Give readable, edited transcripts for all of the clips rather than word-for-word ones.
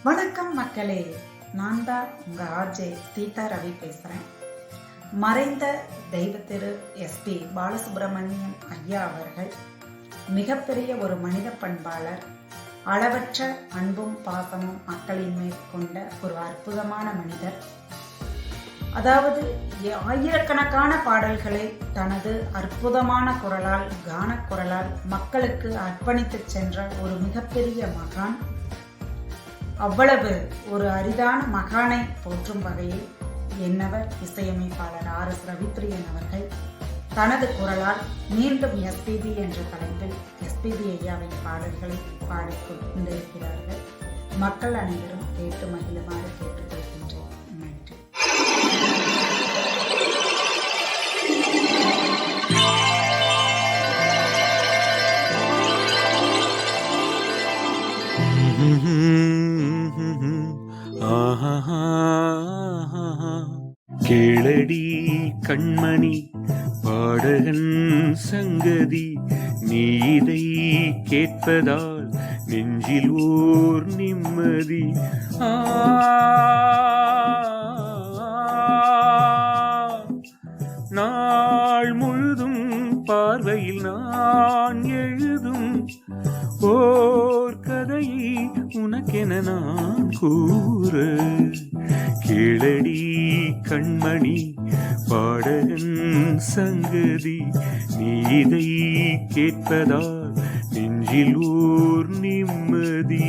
வணக்கம் மக்களே, நான் தான் உங்கள் ஆர்ஜே சீதா ரவி பேசுகிறேன். மறைந்த தெய்வ திரு எஸ்பி பாலசுப்ரமணியம் ஐயா அவர்கள் மிகப்பெரிய ஒரு மனித பண்பாளர், அளவற்ற அன்பும் பாசமும் மக்களின் மேல் கொண்ட ஒரு அற்புதமான மனிதர். அதாவது ஆயிரக்கணக்கான பாடல்களை தனது அற்புதமான குரலால், கானக்குரலால் மக்களுக்கு அர்ப்பணித்து சென்ற ஒரு மிகப்பெரிய மகான். அவ்வளவு ஒரு அரிதான மகானை போற்றும் வகையில் என்னவர் இசையமைப்பாளர் RS ரவிப்பிரியன் அவர்கள் தனது குரலால் மீண்டும் எஸ்பிபி என்ற தலைப்பில் எஸ்பிபி ஐயாவின் பாடல்களை பாடிக்கொண்டிருக்கிறார்கள். மக்கள் அனைவரும் கேட்டு மகிழுமாறு கேட்டுக்கொள்கின்றேன். நன்றி. கேளடி கண்மணி பாடகன் சங்கதி, நீ இதை கேட்பதால் நெஞ்சில் ஓர் நிம்மதி. நாள் முழுதும் பார்வையில் நான் எழுதும் ஓர் கதையை உனக்கென நான் கூற. கேளடி கண்மணி பாடகன் சங்கதி, நீ இதை கேட்பதால் நெஞ்சில் ஓர் நிம்மதி.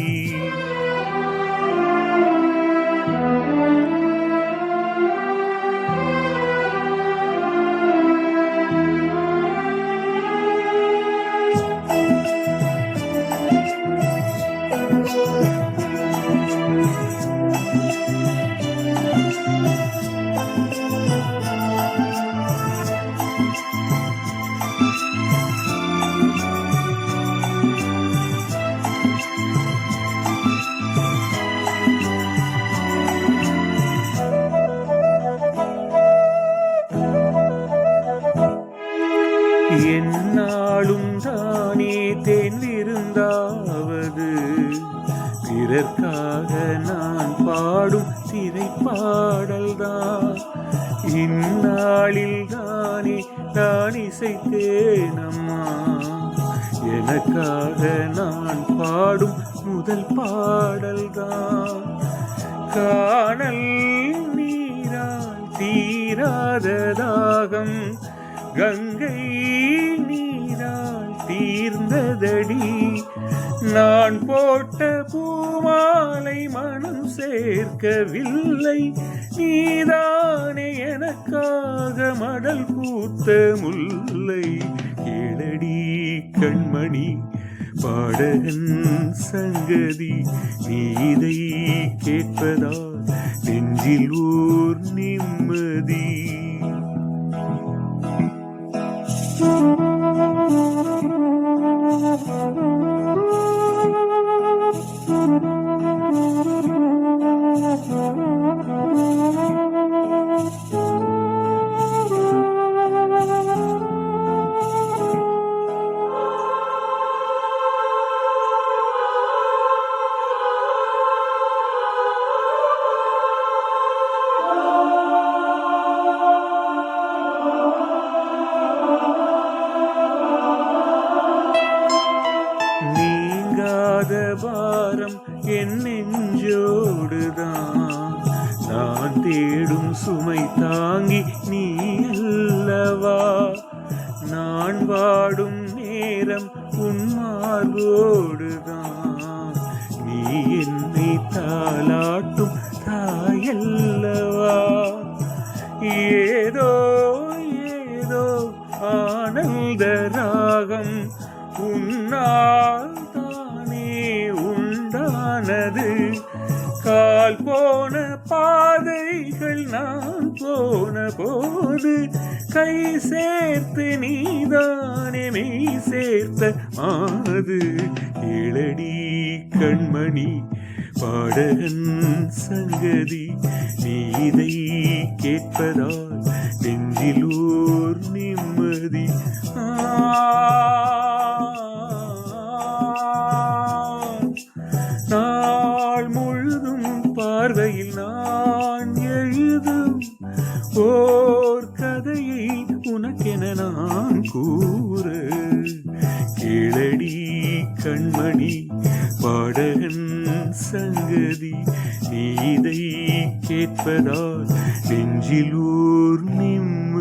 என்னாலும் தானே தேர்ந்திருந்தாவது, பிறர்க்காக நான் பாடும் திரைப்பாடல்தான். இந்நாளில் தானே நான் இசைத்தேனம்மா, எனக்காக நான் பாடும் முதல் பாடல்தான். காணல் நீரால் தீராத தாகம், கங்கை நீரால் தீர்ந்ததடி. நான் போட்ட பூமாலை மனம் சேர்க்கவில்லை, நீதானே எனக்காக மடல் பூத்த முல்லை. கேளடி கண்மணி பாடகன் சங்கதி, நீ இதை கேட்பதால் நெஞ்சில் ஓர் நிம்மதி. பாரம் என் நெஞ்சோடுதான், நான் தேடும் சுமை தாங்கி நீ அல்லவா. நான் வாடும் நேரம் உன் மார்போடுதான், நீ என்னை தாலாட்டும் தாயல்லவா. ஏதோ ஏதோ ஆனந்த ராகம் உன்னால் உண்டானது. கால் போன பாதைகள் நான் போன போது, கை சேர்த்து நீதானே மெய் சேர்த்த மாது. கேளடி கண்மணி பாடகன் சங்கதி, நீ இதை கேட்பதால் நெஞ்சில் ஓர் நிம்மதி. நாள் முழுதும் ஓர் கதையை உனக்கென நான் கூற கேளடி கண்மணி பாடகன் சங்கதி நீ இதை கேட்பதால் நெஞ்சில் ஊர் நிம்மதி